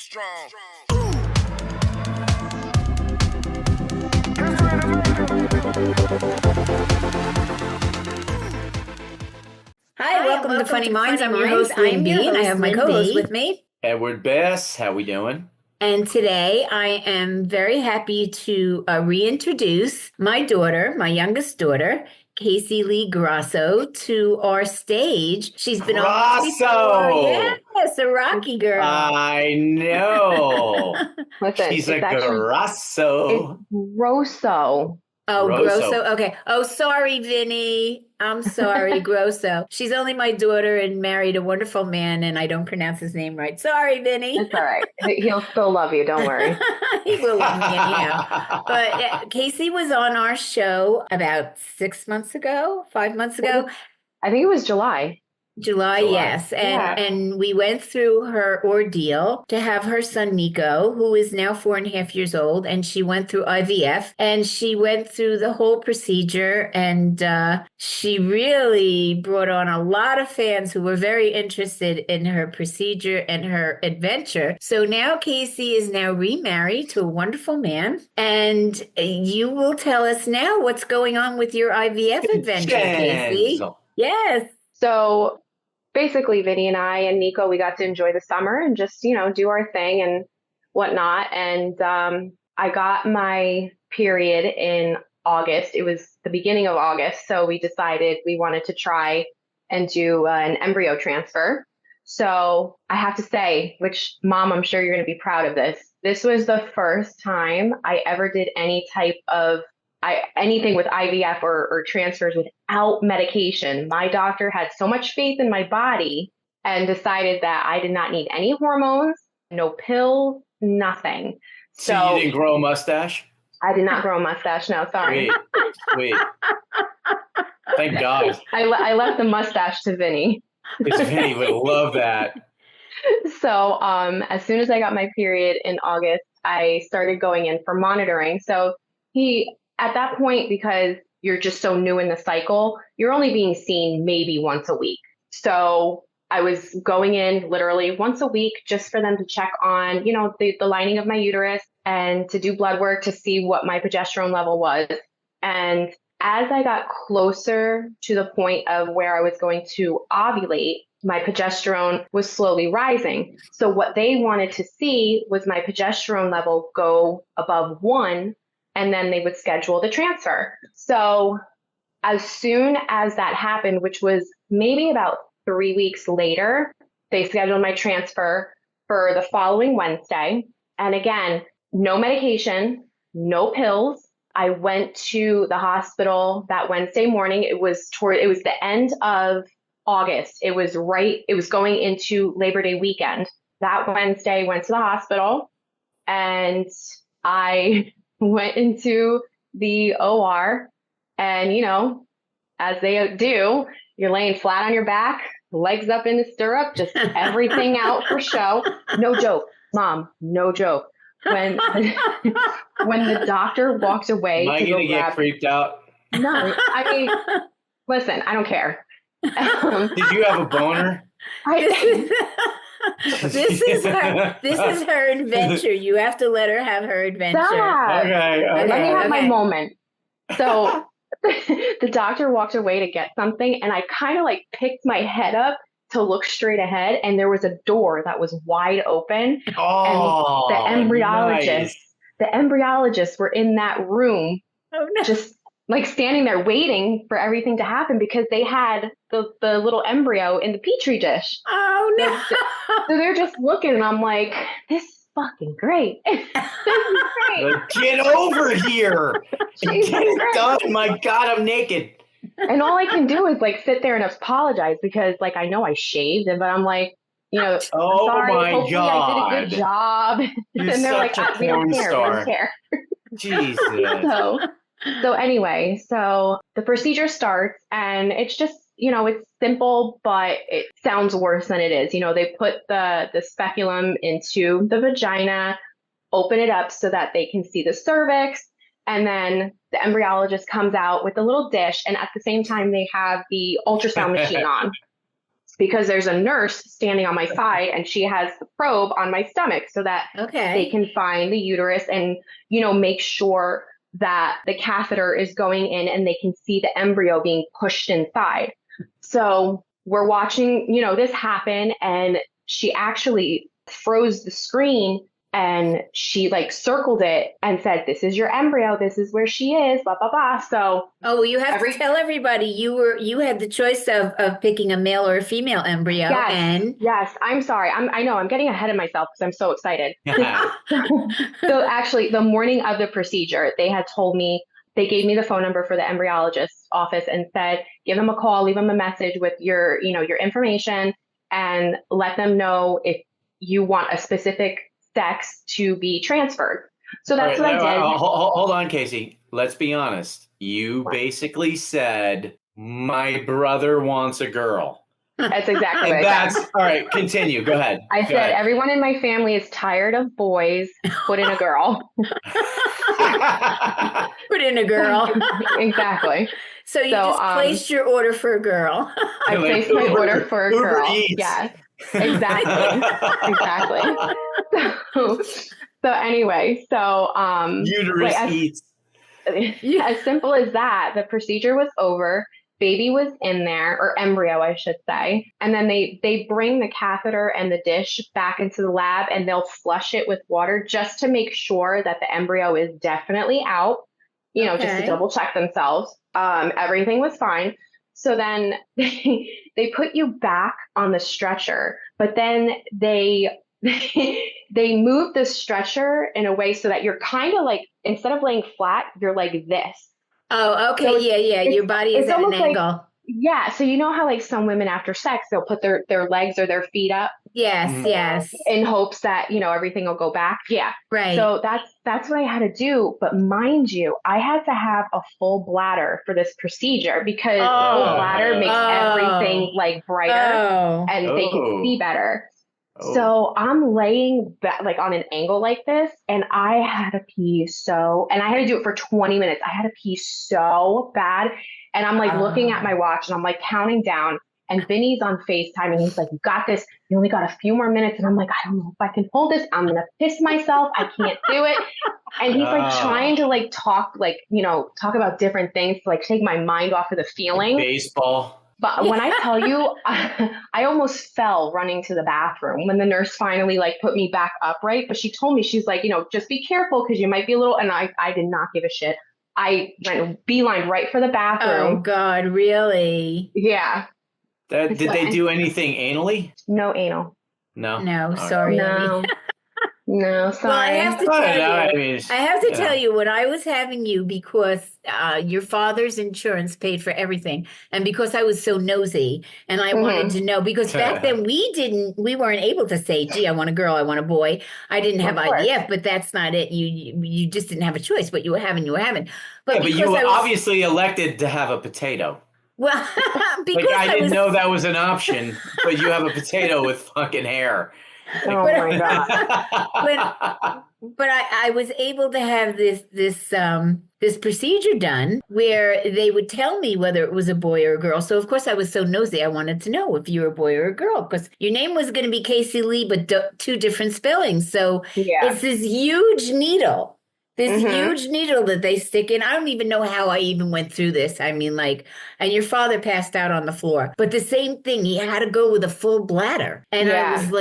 strong. Hi, welcome to Funny Minds. I'm your host, Leigh, and I have my co-host with me, Edward Bass. How we doing? And today I am very happy to reintroduce my daughter, my youngest daughter, KACEY Leigh Grosso, to our stage. She's been on this before. Yes, a Rocky girl. I know. Listen, She's a actually, Grosso. It's Grosso. Oh, Grosso. Grosso. Okay. Oh, sorry, Vinny. I'm sorry, Grosso. She's only my daughter and married a wonderful man, and I don't pronounce his name right. Sorry, Vinny. It's all right. He'll still love you. Don't worry. He will love me anyhow. But KACEY was on our show about 5 months ago. I think it was July. July, yes. And we went through her ordeal to have her son Nico, who is now 4.5 years old, and she went through IVF, and she went through the whole procedure, and she really brought on a lot of fans who were very interested in her procedure and her adventure. So now KACEY is now remarried to a wonderful man, and you will tell us now what's going on with your IVF adventure, KACEY. Yes. So basically, Vinny and I and Nico, we got to enjoy the summer and just, do our thing and whatnot. And I got my period in August. It was the beginning of August. So we decided we wanted to try and do an embryo transfer. So I have to say, which, Mom, I'm sure you're going to be proud of this. This was the first time I ever did any type of anything with IVF or transfers without medication. My doctor had so much faith in my body and decided that I did not need any hormones, no pills, nothing. So you didn't grow a mustache? I did not grow a mustache. No, sorry. Sweet. Thank God. I left the mustache to Vinny. Vinny would love that. So as soon as I got my period in August, I started going in for monitoring. So at that point, because you're just so new in the cycle, you're only being seen maybe once a week. So I was going in literally once a week just for them to check on, the lining of my uterus and to do blood work to see what my progesterone level was. And as I got closer to the point of where I was going to ovulate, my progesterone was slowly rising. So what they wanted to see was my progesterone level go above 1. And then they would schedule the transfer. So as soon as that happened, which was maybe about 3 weeks later, they scheduled my transfer for the following Wednesday. And again, no medication, no pills. I went to the hospital that Wednesday morning. It was the end of August. It was going into Labor Day weekend. That Wednesday, went to the hospital, and I went into the OR, and as they do, you're laying flat on your back, legs up in the stirrup, just everything out for show. No joke, Mom, no joke. When the doctor walked away, am I gonna get freaked out? No, I mean, listen, I don't care. Did you have a boner? This is her adventure. You have to let her have her adventure. Okay. Let me have my moment. So the doctor walked away to get something, and I kind of picked my head up to look straight ahead, and there was a door that was wide open. Oh, and nice. the embryologists were in that room. Oh, no. Just standing there waiting for everything to happen because they had the little embryo in the petri dish. Oh, no. So they're just looking, and I'm like, this is fucking great. This is great. Get over here. Get it done. My God, I'm naked. And all I can do is sit there and apologize because I know I shaved, but I'm like, oh sorry, my hopefully God. I did a good job. You're and they're such a we don't porn care, star. we don't care. Jesus. So anyway, so the procedure starts, and it's just, it's simple, but it sounds worse than it is. They put the speculum into the vagina, open it up so that they can see the cervix, and then the embryologist comes out with a little dish, and at the same time, they have the ultrasound machine on. because there's a nurse standing on my side and she has the probe on my stomach so that they can find the uterus and, make sure that the catheter is going in and they can see the embryo being pushed inside. So we're watching, this happen, and she actually froze the screen and she circled it and said, "This is your embryo. This is where she is, blah, blah, blah." So, you have to tell everybody you had the choice of picking a male or a female embryo. Yes. I'm sorry. I know I'm getting ahead of myself because I'm so excited. So actually the morning of the procedure, they had told me, they gave me the phone number for the embryologist's office and said, give them a call, leave them a message with your information, and let them know if you want a specific sex to be transferred. So that's what I did. Hold on, Casey. Let's be honest. You basically said, my brother wants a girl. That's exactly what I said. All right, continue. Go ahead. I said, everyone in my family is tired of boys. Put in a girl. Put in a girl. Exactly. So you just placed your order for a girl. I placed my order for a girl. Yes. Exactly. So anyway, uterus eats. As simple as that, the procedure was over. Baby was in there, or embryo, I should say. And then they bring the catheter and the dish back into the lab and they'll flush it with water just to make sure that the embryo is definitely out, just to double check themselves. Everything was fine. So then they put you back on the stretcher, but then they move the stretcher in a way so that you're kind of instead of laying flat, you're like this. Oh, okay. So yeah. Your body is at an angle. So you know how some women after sex, they'll put their legs or their feet up? Yes. In hopes that, everything will go back. Yeah. Right. So that's what I had to do. But mind you, I had to have a full bladder for this procedure because full bladder makes everything brighter and they can see better. So I'm laying on an angle like this, and I had to pee and I had to do it for 20 minutes. I had to pee so bad. And I'm looking at my watch and I'm counting down, and Vinny's on FaceTime and he's like, "You got this. You only got a few more minutes." And I'm like, "I don't know if I can hold this. I'm going to piss myself. I can't do it." And he's trying to talk, talk about different things to take my mind off of the feeling. Baseball. But when I tell you, I almost fell running to the bathroom when the nurse finally put me back upright. But she told me, she's like, just be careful because you might be a little, and I did not give a shit. I went beeline right for the bathroom. Oh God, really? Yeah. Did they do anything anally? No anal. No, sorry. No. No, sorry. Well, I have to tell you, when I was having you, because your father's insurance paid for everything, and because I was so nosy and I wanted to know, because back then we weren't able to say, "Gee, I want a girl, I want a boy." I didn't have IVF, but that's not it. You just didn't have a choice. What you were having, you were having. But you were obviously elected to have a potato. Well, because I didn't know that was an option, but you have a potato with fucking hair. Oh my God. But I was able to have this procedure done where they would tell me whether it was a boy or a girl. So of course I was so nosy. I wanted to know if you were a boy or a girl, because your name was going to be Casey Leigh, but two different spellings. So it's this huge needle. Huge needle that they stick in. I don't even know how I even went through this. I mean, and your father passed out on the floor. But the same thing, he had to go with a full bladder. And I was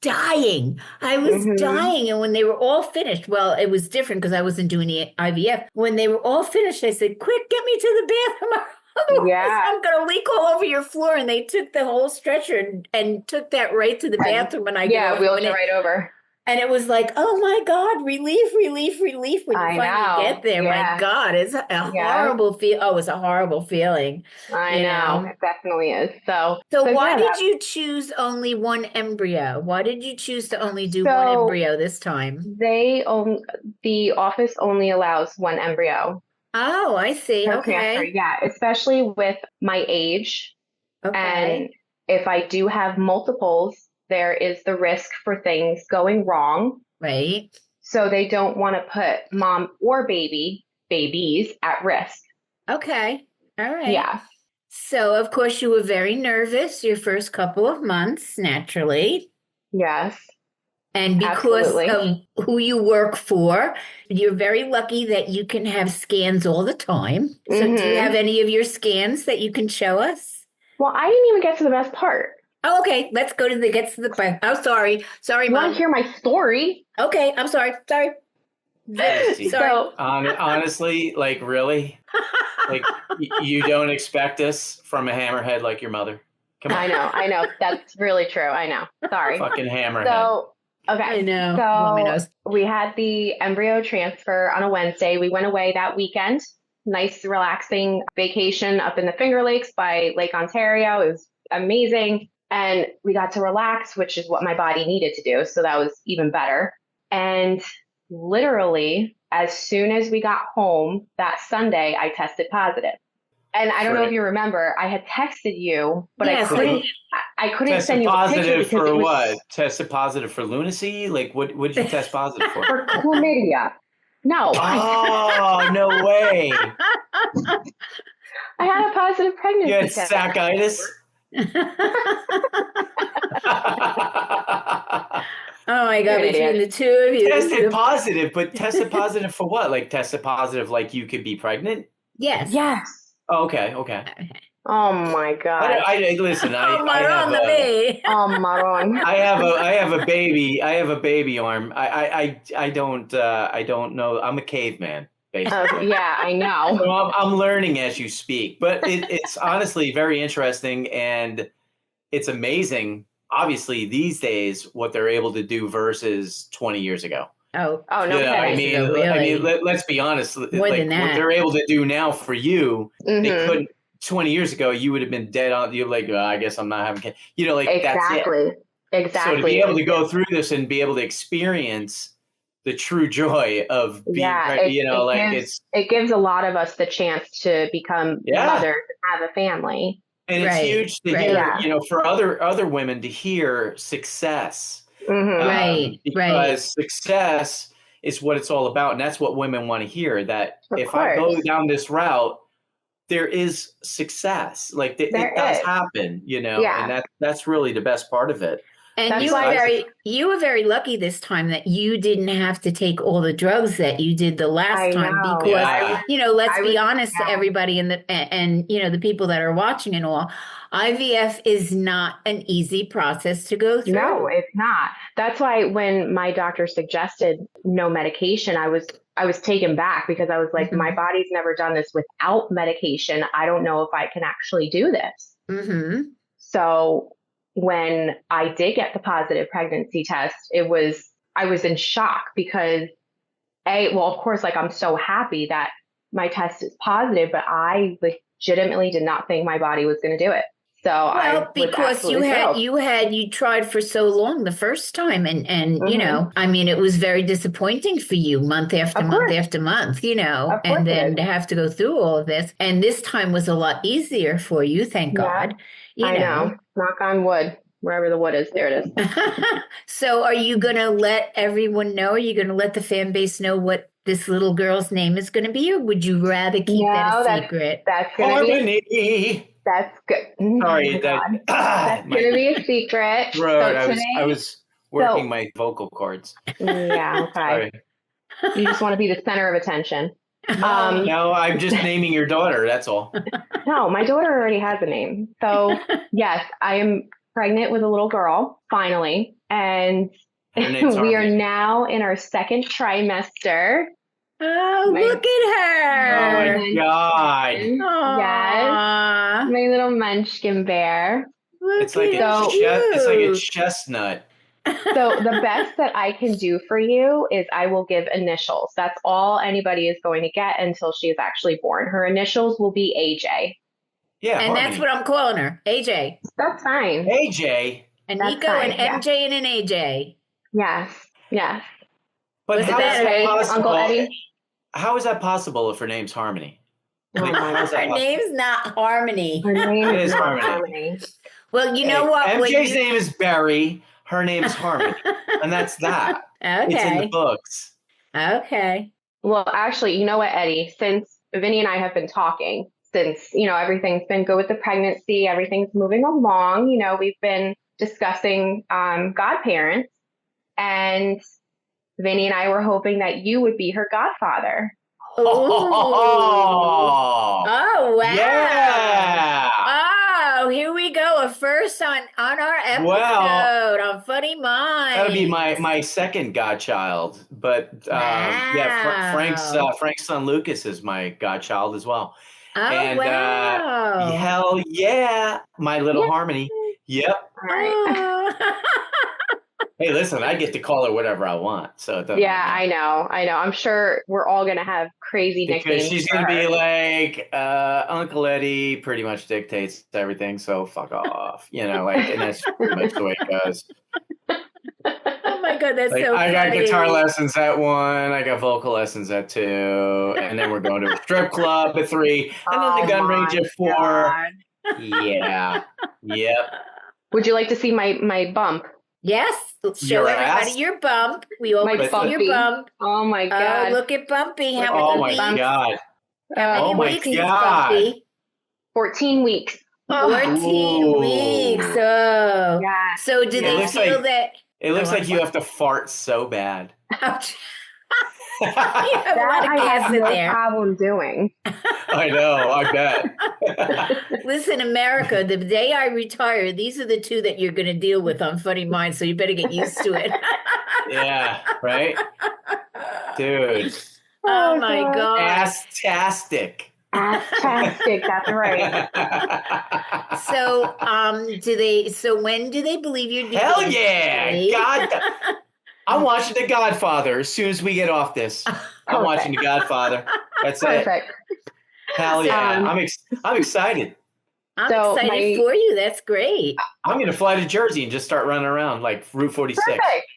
dying. I was dying. And when they were all finished, well, it was different because I wasn't doing the IVF. When they were all finished, I said, "Quick, get me to the bathroom. Otherwise, I'm going to leak all over your floor." And they took the whole stretcher and took that right to the bathroom. And wheeled it right over. And it was oh my God, relief when you finally get there. My God, it's a horrible feel. Oh, it's a horrible feeling. I know. It definitely is. So why did you choose only one embryo? Why did you choose to only do one embryo this time? The office only allows one embryo. Oh, I see. Okay. Yeah, especially with my age. Okay. And if I do have multiples, there is the risk for things going wrong. Right. So they don't want to put mom or babies at risk. Okay. All right. Yeah. So, of course, you were very nervous your first couple of months, naturally. Yes, And because absolutely. of who you work for, you're very lucky that you can have scans all the time. So, do you have any of your scans that you can show us? Well, I didn't even get to the best part. Oh, okay. Let's go to the part. Oh, sorry. Sorry, You want Mom. to hear my story? Okay, I'm sorry. Sorry. Casey, Sorry. honestly, like really, like you don't expect this from a hammerhead like your mother. Come on, I know. That's really true. I know. Sorry. fucking hammerhead. So, okay. I know. So we had the embryo transfer on a Wednesday. We went away that weekend. Nice, relaxing vacation up in the Finger Lakes by Lake Ontario. It was amazing. And we got to relax, which is what my body needed to do. So that was even better. And literally, as soon as we got home that Sunday, I tested positive. And I don't know if you remember, I had texted you, but Yes, I couldn't tested send you a picture positive because for it was what? Tested positive for lunacy? Like what did you test positive for? for chlamydia. No. Oh, no way. I had a positive pregnancy You had test. saccitis? Oh my God, You're an between idiot. the two of you. Tested positive, but tested positive for what? Like tested positive like you could be pregnant? Yes. Yes. Oh, okay. Oh my God. I listen, I have Maron. I have a baby. I have a baby arm. I don't know. I'm a caveman, basically. Yeah, I know. So I'm learning as you speak, but it's honestly very interesting, and it's amazing. Obviously, these days, what they're able to do versus 20 years ago. Oh, no. I mean, let's be honest. More like than that. what they're able to do now for you, they couldn't. 20 years ago, you would have been dead on. You're like, I guess I'm not having kids. Like exactly. That's it. Exactly. So to be able to go through this and be able to experience the true joy of being pregnant, it gives a lot of us the chance to become mothers and have a family. And it's huge to hear, for other women to hear success. Because success is what it's all about. And that's what women want to hear, that if I go down this route, there is success. Like it does happen, and that's really the best part of it. And you were very lucky this time that you didn't have to take all the drugs that you did the last time, because let's be honest to everybody and the people that are watching and all, IVF is not an easy process to go through. No, it's not. That's why when my doctor suggested no medication, I was taken back, because I was like, my body's never done this without medication. I don't know if I can actually do this. So when I did get the positive pregnancy test, I was in shock, because of course, like, I'm so happy that my test is positive, but I legitimately did not think my body was going to do it. So because you tried for so long the first time, and it was very disappointing for you month after month after month, and then to have to go through all of this. And this time was a lot easier for you, thank God. I know. Knock on wood. Wherever the wood is, there it is. So are you going to let everyone know? Are you going to let the fan base know what this little girl's name is going to be, or would you rather keep that a secret? That's going to be... That's good. Sorry, that's going to be a secret. I was working my vocal cords. Yeah, okay. Sorry. You just want to be the center of attention. No, I'm just naming your daughter. That's all. No, my daughter already has a name. So yes, I am pregnant with a little girl, finally. And we are now in our second trimester. Oh, look at her. Oh my God. Yes. My little munchkin bear. It's like a chestnut. So the best that I can do for you is I will give initials. That's all anybody is going to get until she is actually born. Her initials will be AJ. Yeah. And Harmony. That's what I'm calling her. AJ. That's fine. AJ. And Nico and MJ and an AJ. Yes. But how is that possible? Uncle Eddie? How is that possible if her name's Harmony? Her name's not Harmony. Her name is Harmony. Well, you know what? MJ's name is Barry. Her name is Harmony. And that's that. Okay. It's in the books. Okay. Well, actually, you know what, Eddie? Since Vinny and I have been talking, since, everything's been good with the pregnancy, everything's moving along. We've been discussing godparents, and Vinny and I were hoping that you would be her godfather. Oh, wow. Yeah. Oh, here we go. A first on our episode on Funny Minds. That'll be my second godchild. But Frank's son Lucas is my godchild as well. Oh, and hell yeah. My little Harmony. Yep. All right. Hey, listen, I get to call her whatever I want. So I know. I'm sure we're all going to have crazy nicknames. Because she's going to be like, Uncle Eddie pretty much dictates everything. So fuck off, and that's pretty much the way it goes. Oh my God, that's so funny. I got guitar lessons at 1. I got vocal lessons at 2. And then we're going to a strip club at 3. And then the gun range at 4. God. Yeah. Yep. Would you like to see my bump? Yes, show everybody your bump. We all see your bump. Oh my God! Oh, look at Bumpy. How many weeks? God! How many weeks, Bumpy? 14 weeks. 14 weeks. Oh, yeah. So do they feel that? It looks like you have to fart so bad. You have a lot of gas in there. No problem doing. I know. I bet. Listen, America, the day I retire, these are the 2 that you're going to deal with on Funny Minds, so you better get used to it. Yeah, right? Dude. Oh my God. Ass-tastic. Ass-tastic, that's right. So, when do they believe you're Hell yeah! God. I'm watching The Godfather as soon as we get off this. I'm watching The Godfather. That's Perfect. it. Hell yeah. I'm excited. I'm excited for you. That's great. I'm going to fly to Jersey and just start running around like Route 46.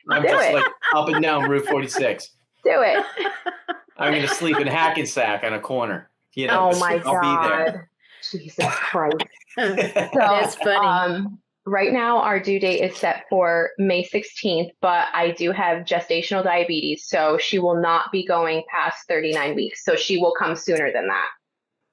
Perfect. Like up and down Route 46. Do it. I'm going to sleep in Hackensack on a corner. Oh my God. I'll be there. Jesus Christ. That's funny. Right now, our due date is set for May 16th, but I do have gestational diabetes, so she will not be going past 39 weeks. So she will come sooner than that.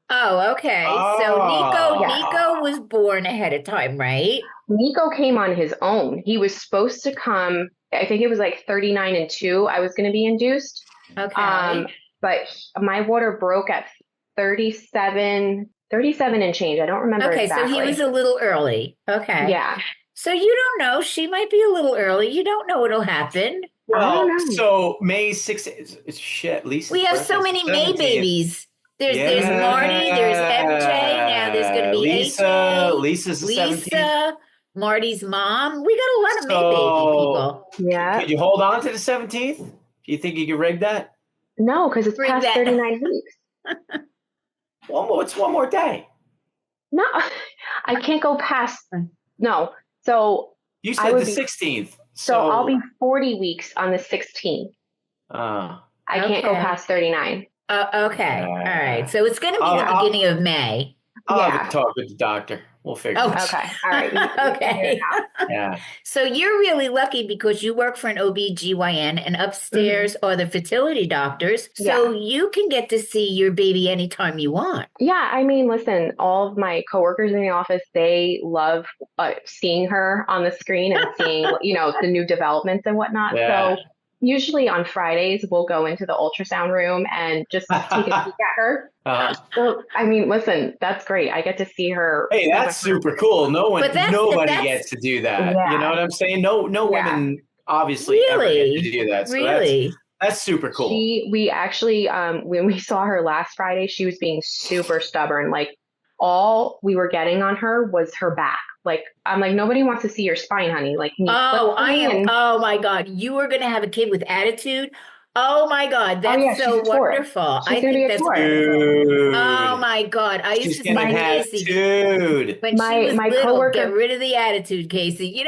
Oh, okay. So Nico was born ahead of time, right? Nico came on his own. He was supposed to come, I think it was like 39 and 2. I was going to be induced. Okay. But my water broke at 37 and change. I don't remember exactly. So he was a little early. Okay. Yeah. So you don't know. She might be a little early. You don't know what'll happen. Well, so May 6th. Shit, Lisa. We have so many 17th. May babies. There's Marty. There's MJ. Now there's going to be Lisa. AJ. Lisa's the 17th. Lisa. Marty's mom. We got a lot of May baby people. Yeah. Could you hold on to the 17th? Do you think you could rig that? No, because it's past 39 weeks. It's one more day. No, I can't go past. No. So you said the 16th. So I'll be 40 weeks on the 16th. I can't go past 39. Okay. All right. So it's going to be the beginning of May. I'll have a talk with the doctor. We'll figure it out. Okay. All right. Okay. Yeah. So you're really lucky because you work for an OBGYN and upstairs are the fertility doctors. So you can get to see your baby anytime you want. Yeah. I mean, listen, all of my coworkers in the office, they love seeing her on the screen and seeing, the new developments and whatnot. Yeah. So usually on Fridays, we'll go into the ultrasound room and just take a peek at her. So, I mean, listen, that's great. I get to see her. Hey, that's super cool. Nobody gets to do that. Yeah. You know what I'm saying? No women obviously ever get to do that. So that's super cool. We actually, when we saw her last Friday, she was being super stubborn. Like all we were getting on her was her back. Like, I'm like, nobody wants to see your spine, honey. Like, oh my God. You are going to have a kid with attitude. Oh my God. That's so wonderful. I think that's wonderful. Oh my God. I used to say Casey. Dude. When she was little, coworker, get rid of the attitude, Casey.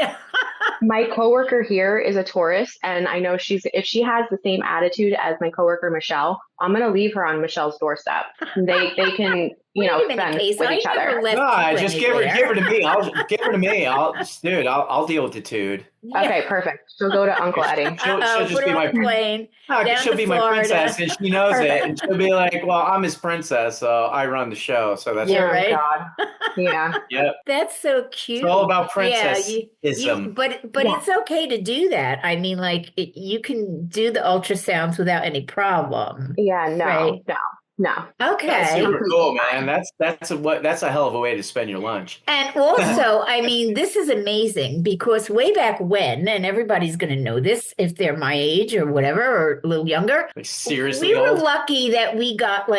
My coworker here is a Taurus, and I know if she has the same attitude as my coworker Michelle, I'm going to leave her on Michelle's doorstep. They can fend with each other. No, just give her to me. I'll deal with the dude. Yeah. Okay, perfect. She'll go to Uncle Eddie. She'll just be my plane. She'll be my princess, and she knows it. And she'll be like, "Well, I'm his princess, so I run the show." So that's right. God. Yeah. Yep. That's so cute. It's all about princessism. But it's okay to do that. I mean, like you can do the ultrasounds without any problem. Yeah. No. Right? No. Okay. That's super cool, man. That's a hell of a way to spend your lunch. And also, I mean, this is amazing because way back when, and everybody's going to know this if they're my age or whatever, or a little younger. Like seriously, we were lucky that we got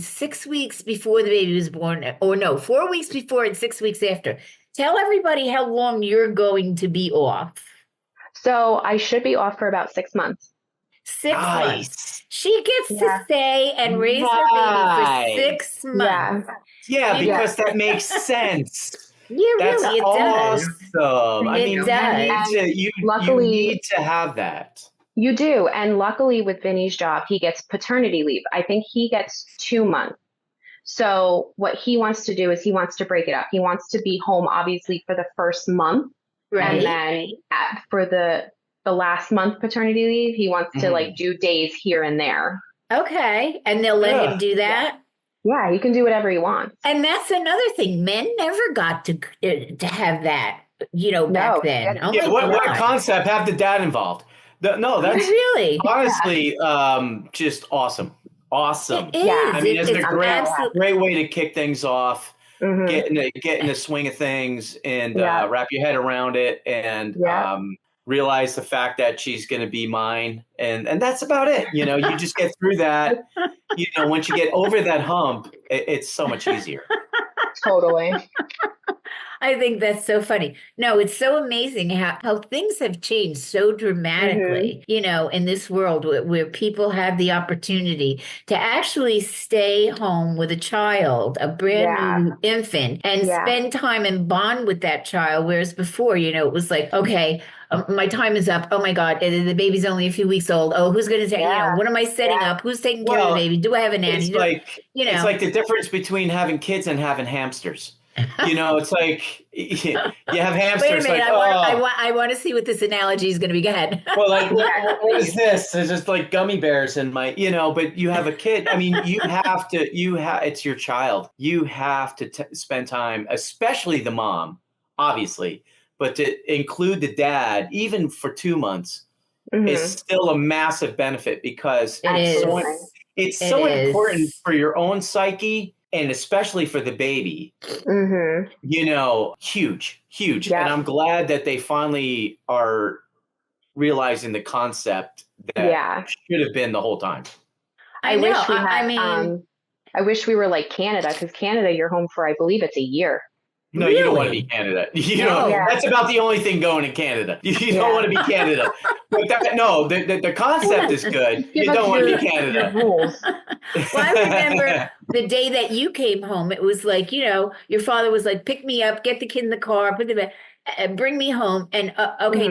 6 weeks before the baby was born, or no, 4 weeks before and 6 weeks after. Tell everybody how long you're going to be off. So I should be off for about 6 months. 6 months. She gets to stay and raise her baby for 6 months. Yeah, because that makes sense. Yeah, that's really, it awesome. does. I mean, you need to have that. You do. And luckily with Vinny's job, he gets paternity leave. I think he gets 2 months. So what he wants to do is he wants to break it up. He wants to be home, obviously, for the first month. Right. And then for the last month paternity leave, he wants to do days here and there. Okay. And they'll let him do that? Yeah, he can do whatever he wants. And that's another thing. Men never got to have that, back then. Oh yeah, what concept? Have the dad involved? No, that's really honestly just awesome. Awesome. It is. I mean, it's a great way to kick things off. Get in the swing of things and wrap your head around it and realize the fact that she's going to be mine. And that's about it. You just get through that. Once you get over that hump, it's so much easier. Totally. I think that's so funny. No, it's so amazing how things have changed so dramatically, in this world where people have the opportunity to actually stay home with a child, a brand new infant, and spend time and bond with that child. Whereas before, it was like, okay, my time is up. Oh my God, the baby's only a few weeks old. Oh, who's going to take, what am I setting up? Who's taking care of the baby? Do I have a nanny? It's like the difference between having kids and having hamsters. It's like you have hamsters. Wait a minute, I want to see what this analogy is going to be. Go ahead. Well, what is this? It's just like gummy bears in my, but you have a kid. I mean, it's your child. You have to spend time, especially the mom, obviously, but to include the dad, even for 2 months, is still a massive benefit because it's so important for your own psyche. And especially for the baby, huge. Yeah. And I'm glad that they finally are realizing the concept that should have been the whole time. I wish we were like Canada, because Canada, you're home for, I believe it's a year. No, really? You don't want to be Canada. That's about the only thing going in Canada. You don't want to be Canada. But the concept is good. You don't want to be Canada. Well, I remember the day that you came home, it was like, your father was like, pick me up, get the kid in the car, put the bed, bring me home, and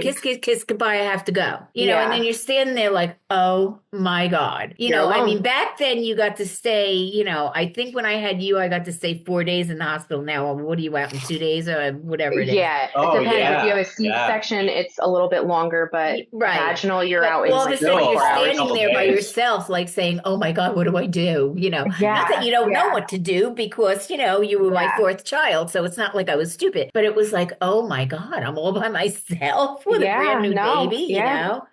kiss, goodbye, I have to go. And then you're standing there like, oh my God. I mean, back then you got to stay, I think when I had you, I got to stay 4 days in the hospital. Now, what are you out in 2 days or whatever it is? Yeah, it depends. If you have a C-section, it's a little bit longer, but vaginal, you're out in all of a sudden you're standing there by yourself, like saying, oh my God, what do I do? Not that you don't know what to do because, you were my fourth child. So it's not like I was stupid, but it was like, oh my God, I'm all by myself with a brand new baby,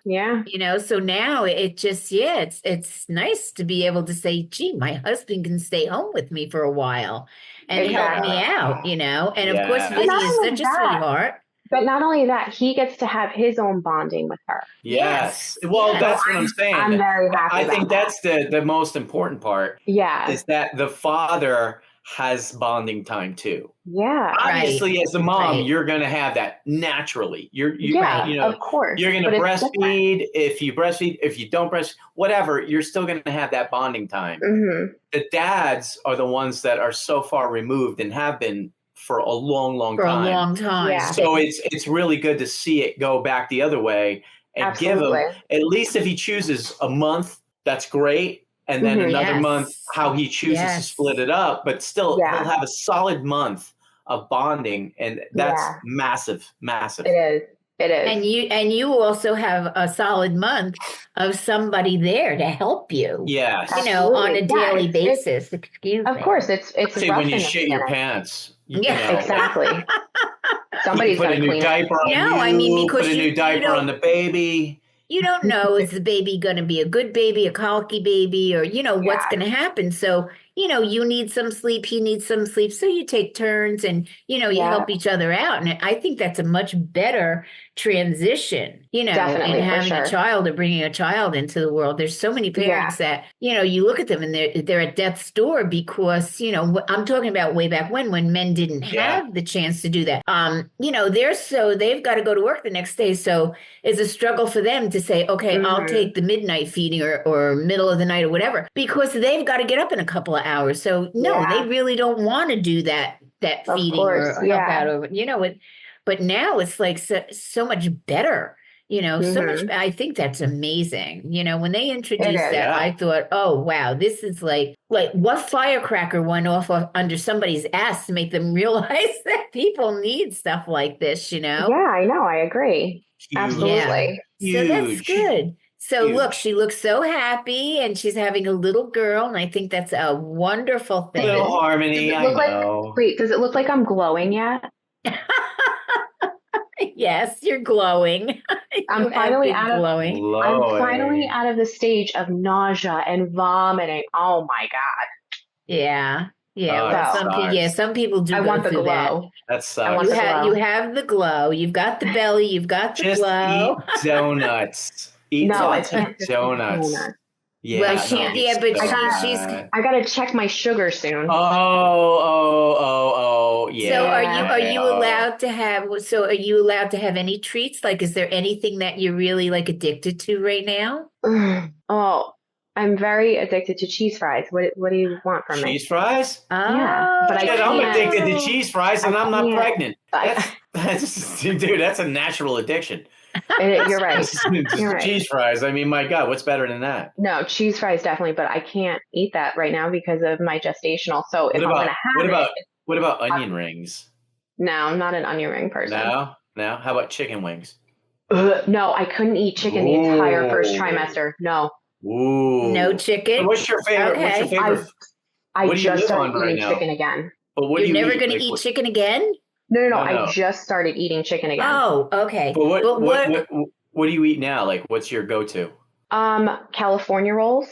Yeah. So now it just, it's nice to be able to say, gee, my husband can stay home with me for a while and help me out, and of course, Vinny is such a sweetheart. But not only that, he gets to have his own bonding with her. Yes. Well, that's what I'm saying. I'm very happy. I think that's the most important part. Yeah. Is that the father has bonding time too. Yeah. Obviously, as a mom, you're going to have that naturally. Of course. You're going to breastfeed. If you breastfeed, if you don't breastfeed, whatever, you're still going to have that bonding time. The dads are the ones that are so far removed and have been for a long time. For a long time. Yeah. So it's really good to see it go back the other way and give him, at least if he chooses a month, that's great. and then another month how he chooses to split it up, but still he'll have a solid month of bonding, and that's massive. It is. And you also have a solid month of somebody there to help you. Yes. On a daily basis. Excuse me. Of course, it's say when you shit your pants. Exactly. Somebody's put a new diaper on you. I mean, because put a new diaper on the baby. You don't know, is the baby going to be a good baby, a colicky baby, or, what's going to happen. So, you need some sleep, he needs some sleep. So you take turns and, you help each other out. And I think that's a much better transition, Definitely, in having a child or bringing a child into the world. There's so many parents that, you look at them and they're at death's door because, I'm talking about way back when men didn't have the chance to do that. They've got to go to work the next day. So it's a struggle for them to say, okay, I'll take the midnight feeding or middle of the night or whatever, because they've got to get up in a couple of hours. So no, they really don't want to do that feeding or help out over, but now it's like so much better, so much. I think that's amazing. When they introduced that, I thought, oh, wow, this is like what firecracker went off under somebody's ass to make them realize that people need stuff like this, Yeah, I know. I agree. Huge. Absolutely. So that's good. So look, she looks so happy and she's having a little girl. And I think that's a wonderful thing. Little Harmony, I know. Wait, does it look like I'm glowing yet? Yes, you're glowing. I'm finally out of glowing. I'm finally out of the stage of nausea and vomiting. Oh my God. Yeah. Yeah. Some people do. I want the glow. That sucks. You have the glow. You've got the belly. You've got the glow. Eat donuts. Eat donuts. Yeah, well, I gotta check my sugar soon. Yeah. So are you allowed to have? So are you allowed to have any treats? Like, is there anything that you're really like addicted to right now? Oh, I'm very addicted to cheese fries. What do you want from me? Cheese fries? Yeah, but I'm addicted to cheese fries, and I'm not pregnant. Dude, that's a natural addiction. You're right. You're right. Cheese fries. I mean, my God, what's better than that? No, cheese fries definitely, but I can't eat that right now because of my gestational. So if I'm going to have what about onion rings? No, I'm not an onion ring person. No. How about chicken wings? No, I couldn't eat chicken the entire first trimester. No. Ooh. No chicken. So what's your favorite? Okay. What's your favorite? I just started eating chicken again. But You're never going to eat chicken again? No. I just started eating chicken again. Oh, okay. But what do you eat now? Like, what's your go-to? California rolls.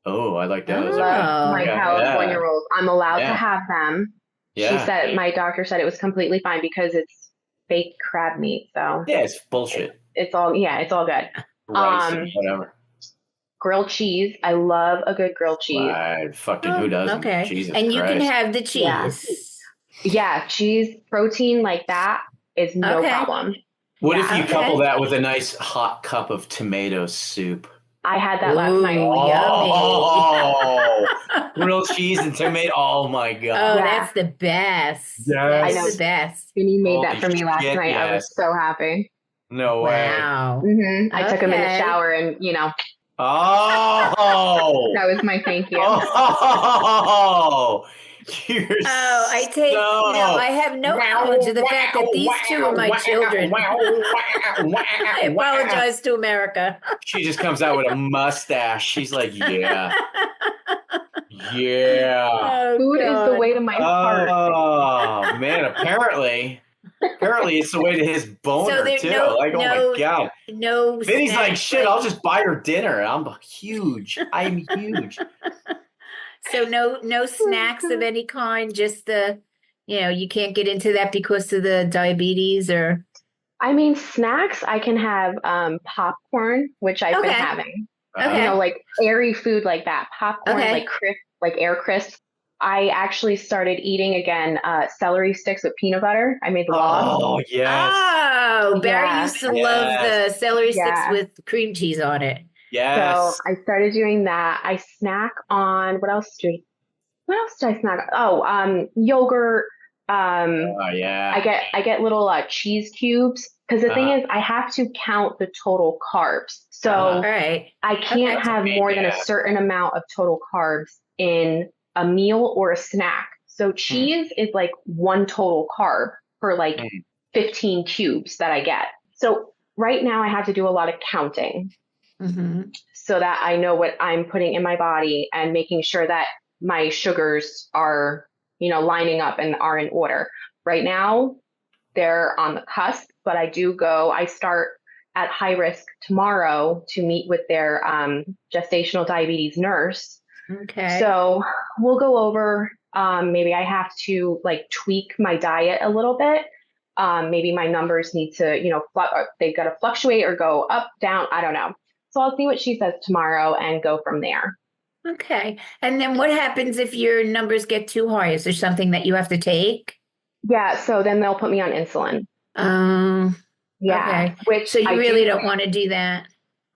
Oh, I like those. My California rolls. I'm allowed to have them. Yeah. My doctor said it was completely fine because it's fake crab meat. So yeah, it's bullshit. It's all good. Rice, whatever. Grilled cheese. I love a good grilled cheese. Fucking who doesn't? Okay. Jesus and you Christ. Can have the cheese. Yeah, cheese, protein like that is no problem. What if you couple that with a nice hot cup of tomato soup? I had that last night. Grilled cheese and tomato. Oh my God. Oh, that's the best. Yes. That's the best. Vinny made that for me last night. I was so happy. No way. Wow. Mm-hmm. I took him in the shower and, Oh. That was my thank you. Oh. I have no knowledge of the fact that these two are my children. I apologize to America. She just comes out with a mustache. She's like, yeah. Yeah. Food is the way to my heart. Oh, man. Apparently it's the way to his boner, too. Oh, my God. No. Vinny's like, shit, I'll just buy her dinner. I'm huge. So no snacks of any kind, just you can't get into that because of the diabetes or? I mean, snacks, I can have popcorn, which I've been having. Okay. Like airy food like that. Popcorn, like crisp, like air crisps. I actually started eating again celery sticks with peanut butter. I made the log. Oh, yes. Oh, Barry used to love the celery sticks with cream cheese on it. Yes. So I started doing that. I snack on what else did I snack on? Yogurt. I get little cheese cubes Because the thing is, I have to count the total carbs. So I can't have more than a certain amount of total carbs in a meal or a snack. So cheese is like one total carb for like 15 cubes that I get. So right now I have to do a lot of counting so that I know what I'm putting in my body and making sure that my sugars are, lining up and are in order. Right now, they're on the cusp, but I start at high risk tomorrow to meet with their gestational diabetes nurse. Okay. So we'll go over, maybe I have to like tweak my diet a little bit. Maybe my numbers need to, they've got to fluctuate or go up, down. I don't know. So I'll see what she says tomorrow and go from there. Okay. And then what happens if your numbers get too high? Is there something that you have to take? Yeah. So then they'll put me on insulin. Okay. Which so you really don't want to do that?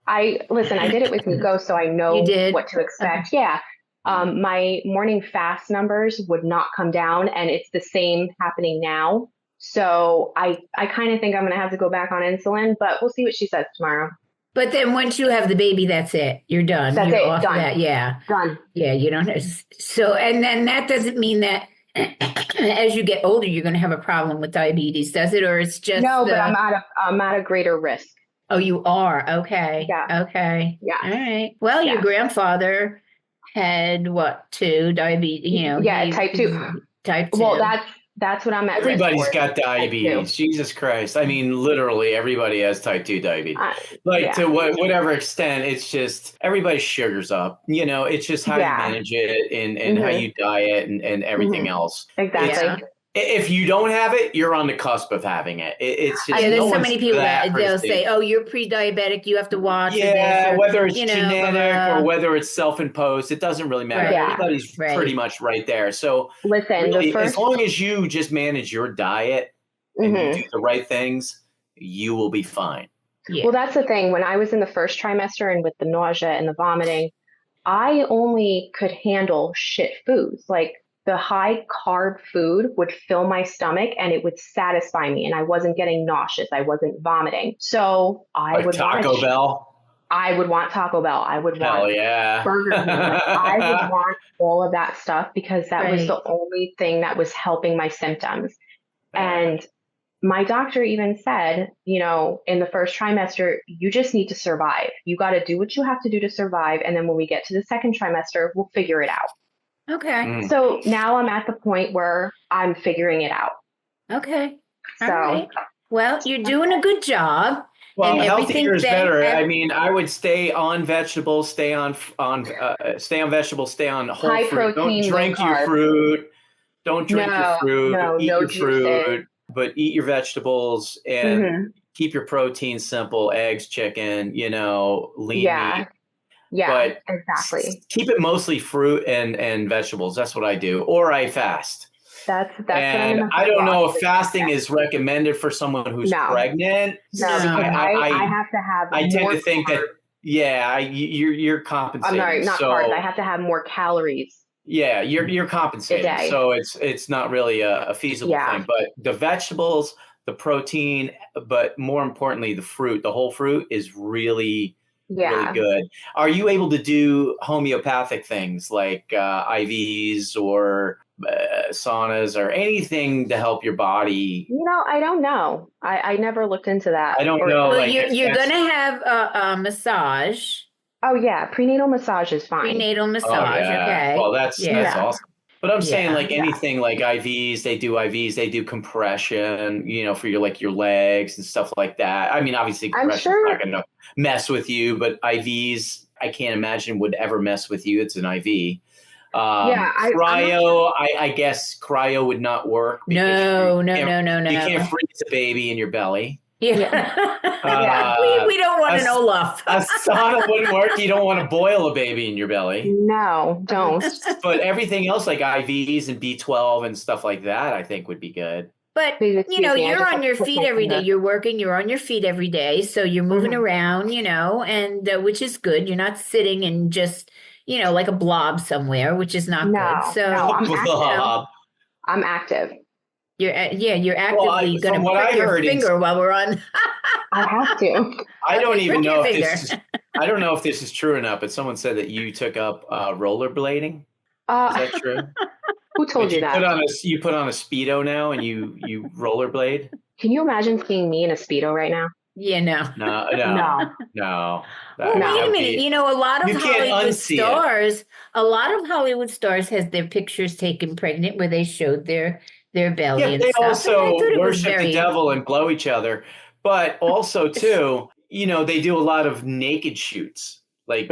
I did it with Nico, so I know what to expect. Okay. Yeah. My morning fast numbers would not come down, and it's the same happening now. So I kind of think I'm going to have to go back on insulin, but we'll see what she says tomorrow. But then once you have the baby, that's it. You're done. That's You're it. off Done. That. Yeah. Done. Yeah. You don't have. So, and then that doesn't mean that as you get older, you're going to have a problem with diabetes, does it? Or it's just no, but I'm at a greater risk. Oh, you are. Okay. Yeah. Okay. Yeah. All right. Well, your grandfather had what, 2 diabetes? Type 2. Type 2. Well, that's what I'm at. Everybody's got diabetes. Jesus Christ. I mean, literally everybody has type 2 diabetes. To whatever extent, it's just everybody's sugars up. It's just how you manage it and how you diet and everything else. Exactly. If you don't have it, you're on the cusp of having it. It's just there's so many people that they'll say, "Oh, you're pre-diabetic. You have to watch." Yeah, whether it's genetic or whether it's self-imposed, it doesn't really matter. Everybody's pretty much right there. So listen, really, as long as you just manage your diet and you do the right things, you will be fine. Yeah. Well, that's the thing. When I was in the first trimester and with the nausea and the vomiting, I only could handle shit foods. Like the high carb food would fill my stomach and it would satisfy me, and I wasn't getting nauseous. I wasn't vomiting. So I would Taco Bell. I would want Taco Bell. I would want Burger King. I would want all of that stuff because that was the only thing that was helping my symptoms. And my doctor even said, in the first trimester, you just need to survive. You got to do what you have to do to survive. And then when we get to the second trimester, we'll figure it out. Okay. So now I'm at the point where I'm figuring it out. Okay. All right. Well, you're doing a good job. Well, healthier is better. I mean, I would stay on vegetables, stay on vegetables, stay on whole high fruit. Protein, don't drink your fruit. Don't drink your fruit. Eat your fruit, but eat your vegetables and keep your protein simple: eggs, chicken. Lean meat. Yeah, but exactly. Keep it mostly fruit and vegetables. That's what I do, or I fast. That's and what I don't know if fasting is recommended for someone who's pregnant. No, I have to have. I tend to think that you're compensating. I'm sorry, not carbs. I have to have more calories. Yeah, you're compensating, so it's not really a feasible thing. But the vegetables, the protein, but more importantly, the fruit, the whole fruit is really good. Are you able to do homeopathic things like IVs or saunas or anything to help your body? I don't know. I never looked into that. I don't know. Well, you're going to have a massage. Oh, yeah. Prenatal massage is fine. Prenatal massage. Okay. Well, that's awesome. But I'm saying anything like IVs, they do compression, for your legs and stuff like that. I mean, obviously compression is not going to mess with you, but IVs, I can't imagine would ever mess with you. It's an IV. Cryo, I guess cryo would not work. No. You can't freeze a baby in your belly. Yeah. We don't want an Olaf. A sauna wouldn't work. You don't want to boil a baby in your belly. No, don't. But everything else like IVs and B12 and stuff like that, I think would be good. But, you're on your feet every day. You're working, you're on your feet every day. So you're moving around, and which is good. You're not sitting and just, like a blob somewhere, which is not good. So I'm active. You're actively going to prick your finger while we're on. I have to. I don't even know if this is, I don't know if this is true or not, but someone said that you took up rollerblading. Is that true? Who told you that? You put on a Speedo now and you rollerblade? Can you imagine seeing me in a Speedo right now? Yeah, no. Well, wait a minute. You know, a lot of Hollywood stars has their pictures taken pregnant where they showed their belly and they stuff. Also worship the devil and blow each other. But also, too, you know, they do a lot of naked shoots. Like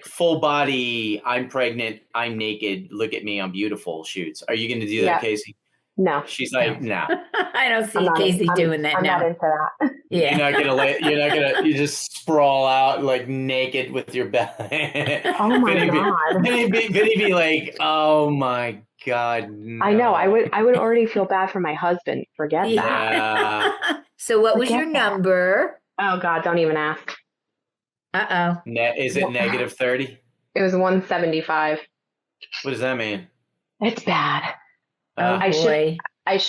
full body, I'm pregnant, I'm naked, look at me, I'm beautiful shoots. Are you going to do that, Casey? No. She's like, no. I don't see Casey doing that now. I'm not into that. Yeah. You just sprawl out like naked with your belly. Oh my God. Then he'd be like, oh my God. No. I know. I would already feel bad for my husband. Forget that. So what was your number? Oh God, don't even ask. Uh-oh. Is it negative 30? It was 175. What does that mean? It's bad. I should.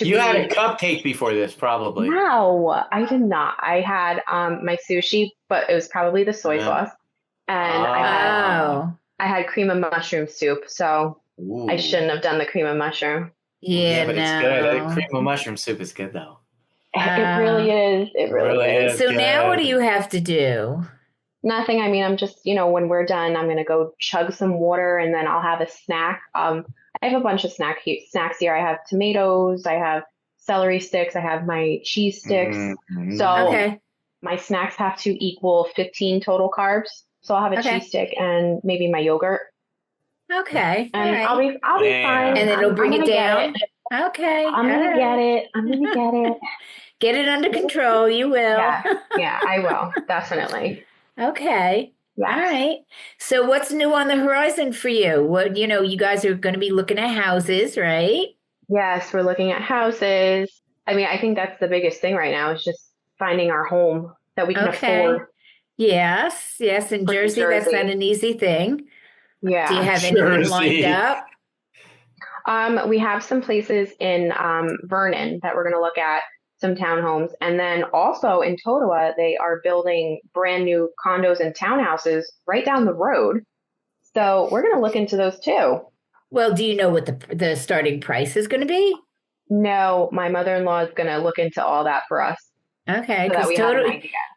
You had a cupcake before this, probably. No, I did not. I had my sushi, but it was probably the soy sauce, and I had cream of mushroom soup. So I shouldn't have done the cream of mushroom. Yeah, but it's good. Cream of mushroom soup is good, though. It really is. It really is. So now, what do you have to do? Nothing. I mean, I'm just, when we're done, I'm gonna go chug some water, and then I'll have a snack. I have a bunch of snacks here. I have tomatoes, I have celery sticks, I have my cheese sticks. Mm-hmm. So my snacks have to equal 15 total carbs. So I'll have a cheese stick and maybe my yogurt. Okay. And I'll be fine. And then it'll bring it down. Okay. I'm gonna get it. Get it under control. You will. Yeah, I will. Definitely. Okay. Yes. All right. So what's new on the horizon for you? What, you guys are going to be looking at houses, right? Yes, we're looking at houses. I mean, I think that's the biggest thing right now is just finding our home that we can afford. Yes. In Jersey, that's not an easy thing. Yeah. Do you have anything lined up? We have some places in Vernon that we're going to look at. Some townhomes. And then also in Totowa, they are building brand new condos and townhouses right down the road. So we're going to look into those too. Well, do you know what the starting price is going to be? No, my mother-in-law is going to look into all that for us. Okay. Because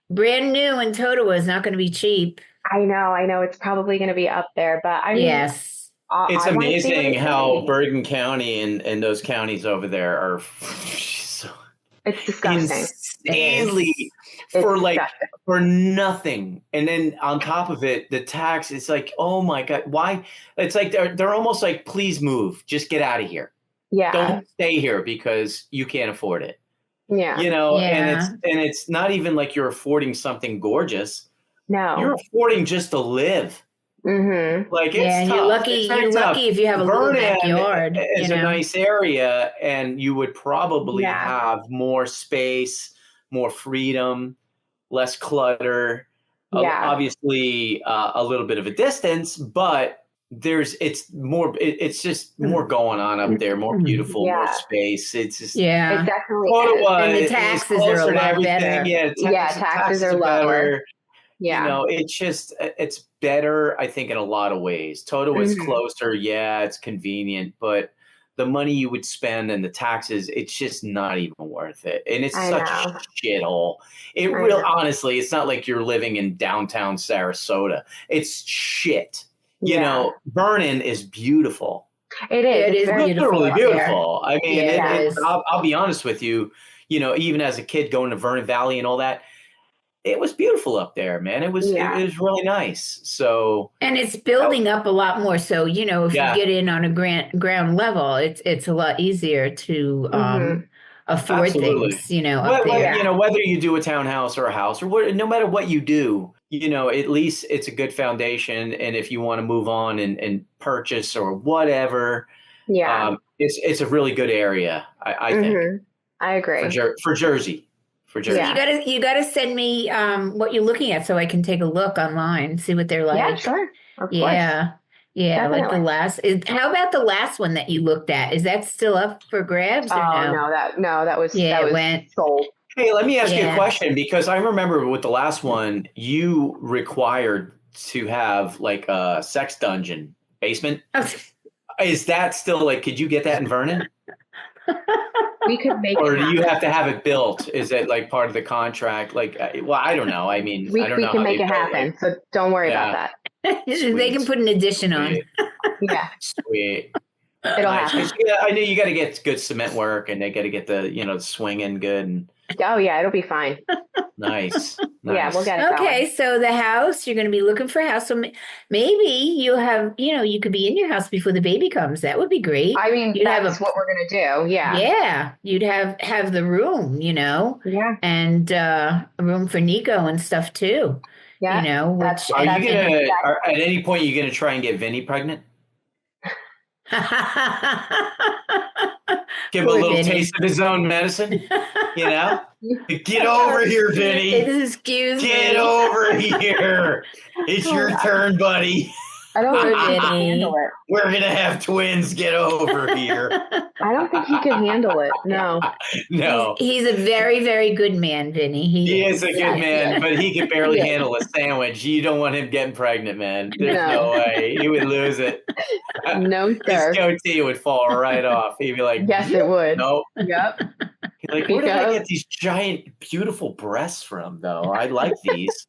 brand new in Totowa is not going to be cheap. I know. It's probably going to be up there, but I mean, yes. It's amazing how Bergen County and those counties over there are it's disgusting. Insanely for nothing. And then on top of it, the tax, it's like, oh my God, why? It's like they're almost like, please move, just get out of here. Yeah. Don't stay here because you can't afford it. Yeah. And it's not even like you're affording something gorgeous. No. You're affording just to live. Mm-hmm. Like it's tough. You're lucky if you have a little backyard. It's a nice area, and you would probably have more space, more freedom, less clutter. Obviously, a little bit of a distance, but it's just more going on up there, more beautiful, more space. It's just it definitely and the taxes are a lot better. Taxes are lower. Yeah. It's better, I think, in a lot of ways. Totowa is closer. Yeah, it's convenient, but the money you would spend and the taxes, it's just not even worth it. And it's such a shithole. Honestly, it's not like you're living in downtown Sarasota. It's shit. Vernon is beautiful. It is. It is literally beautiful. I mean, I'll be honest with you, even as a kid going to Vernon Valley and all that, it was beautiful up there, man. It was really nice. So, and it's building up a lot more. So, if you get in on a ground level, it's a lot easier to afford things. Up there. Whether you do a townhouse or a house or no matter what you do, at least it's a good foundation. And if you want to move on and purchase or whatever, it's a really good area. I think. I agree for Jersey. Yeah. You gotta send me what you're looking at so I can take a look online, see what they're like. Yeah, sure. Of course. Yeah, like the last. How about the last one that you looked at? Is that still up for grabs or no? That was sold. Hey, let me ask you a question, because I remember with the last one, you required to have like a sex dungeon basement. Is that still like? Could you get that in Vernon? We could make or do you have to have it built? Is it like part of the contract? Like, well, I don't know. I mean, I don't know. We can make it happen. Like, so don't worry about that. They can put an addition on. Yeah. Sweet. It'll happen. Yeah, I know you got to get good cement work, and they got to get the swinging good. And... Oh yeah, it'll be fine. Nice. Yeah, we'll get it Okay, going. so the house, you're going to be looking for a house. So maybe you have, you could be in your house before the baby comes. That would be great. I mean, that's what we're going to do. Yeah. Yeah. You'd have the room, Yeah. and a room for Nico and stuff too. Yeah. Which are you going to, at any point, you're going to try and get Vinny pregnant? Give him a little taste of his own medicine, Get over here, Vinny. Excuse me. Get over here. It's your turn, buddy. I don't think he can handle it. We're going to have twins. Get over here. I don't think he can handle it. No. No. He's a very, very good man, Vinny. He is a good man, but he can barely handle a sandwich. You don't want him getting pregnant, man. There's no way. He would lose it. No, sir. His goatee would fall right off. He'd be like, yes, it would. Nope. Yep. He's like, where did I get these giant, beautiful breasts from, though? I like these.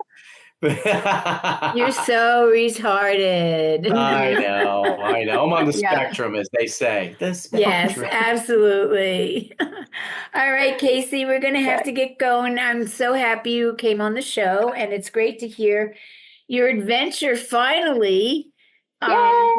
You're so retarded. I know. I'm on the spectrum, as they say. The spectrum. Yes, absolutely. All right, KACEY, we're going to have to get going. I'm so happy you came on the show, and it's great to hear your adventure finally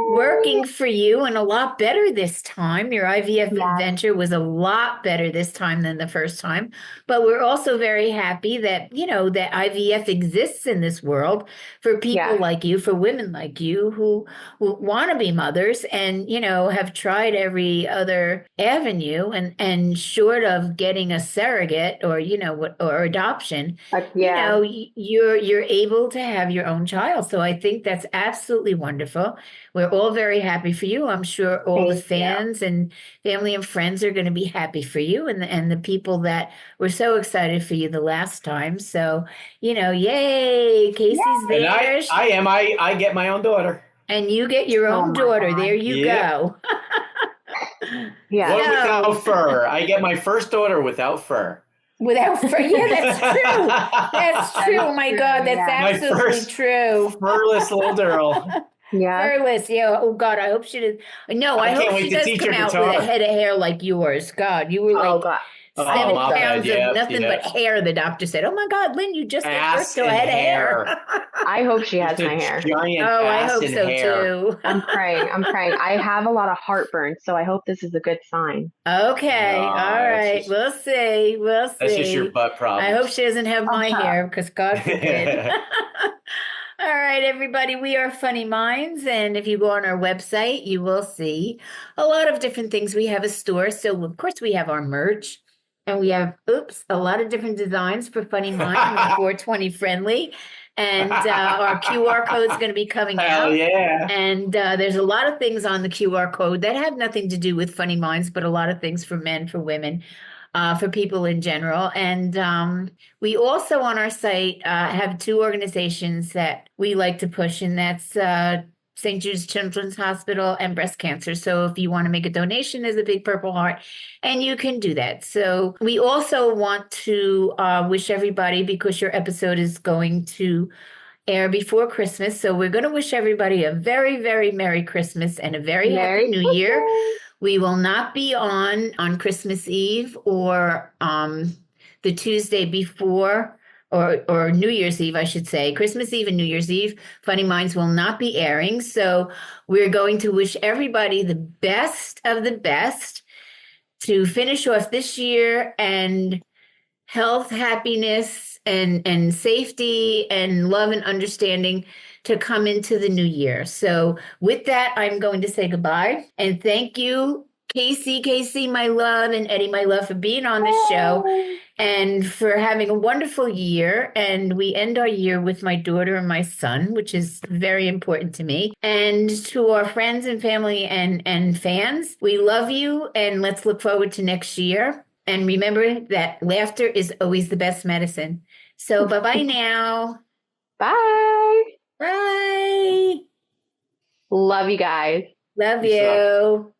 working for you, and a lot better this time. Your IVF adventure was a lot better this time than the first time. But we're also very happy that, that IVF exists in this world for people like you, for women like you who want to be mothers and, have tried every other avenue and short of getting a surrogate or, or adoption, you're able to have your own child. So I think that's absolutely wonderful. We're all very happy for you. I'm sure all the fans and family and friends are going to be happy for you, and the people that were so excited for you the last time. So, yay, KACEY'S there. And I am. I get my own daughter. And you get your own daughter. There you go. Without fur. I get my first daughter without fur. Without fur. Yeah, that's true. That's true. Oh my God, that's absolutely true. Furless little girl. Yeah. Furless. Yeah. Oh God, I hope she does. No, I hope she does come out with a head of hair like yours. God, you were like 7 pounds of nothing but hair. The doctor said, "Oh my God, Lynn, you just gave birth to a head of hair." I hope she has my hair. I hope so too. I'm praying. I have a lot of heartburn, so I hope this is a good sign. Okay. All right. We'll see. That's just your butt problem. I hope she doesn't have my hair, because God forbid. All right, everybody, we are Funny Minds, and if you go on our website, you will see a lot of different things. We have a store, so of course we have our merch, and we have, a lot of different designs for Funny Minds and 420 friendly, and our QR code is going to be coming out. Yeah. And there's a lot of things on the QR code that have nothing to do with Funny Minds, but a lot of things for men, for women. For people in general. And we also on our site have 2 organizations that we like to push, and that's St. Jude's Children's Hospital and breast cancer. So if you want to make a donation, there's a big Purple Heart, and you can do that. So we also want to wish everybody, because your episode is going to air before Christmas. So we're going to wish everybody a very, very Merry Christmas and a very Happy New Year. We will not be on Christmas Eve or the Tuesday before, or New Year's Eve, I should say. Christmas Eve and New Year's Eve, Funny Minds will not be airing. So we're going to wish everybody the best of the best to finish off this year, and health, happiness, and safety and love and understanding to come into the new year. So with that, I'm going to say goodbye and thank you, KACEY, my love, and Eddie, my love, for being on the show and for having a wonderful year. And we end our year with my daughter and my son, which is very important to me. And to our friends and family and fans, we love you, and let's look forward to next year. And remember that laughter is always the best medicine. So bye-bye now. Bye. Bye. Love you guys. Love you.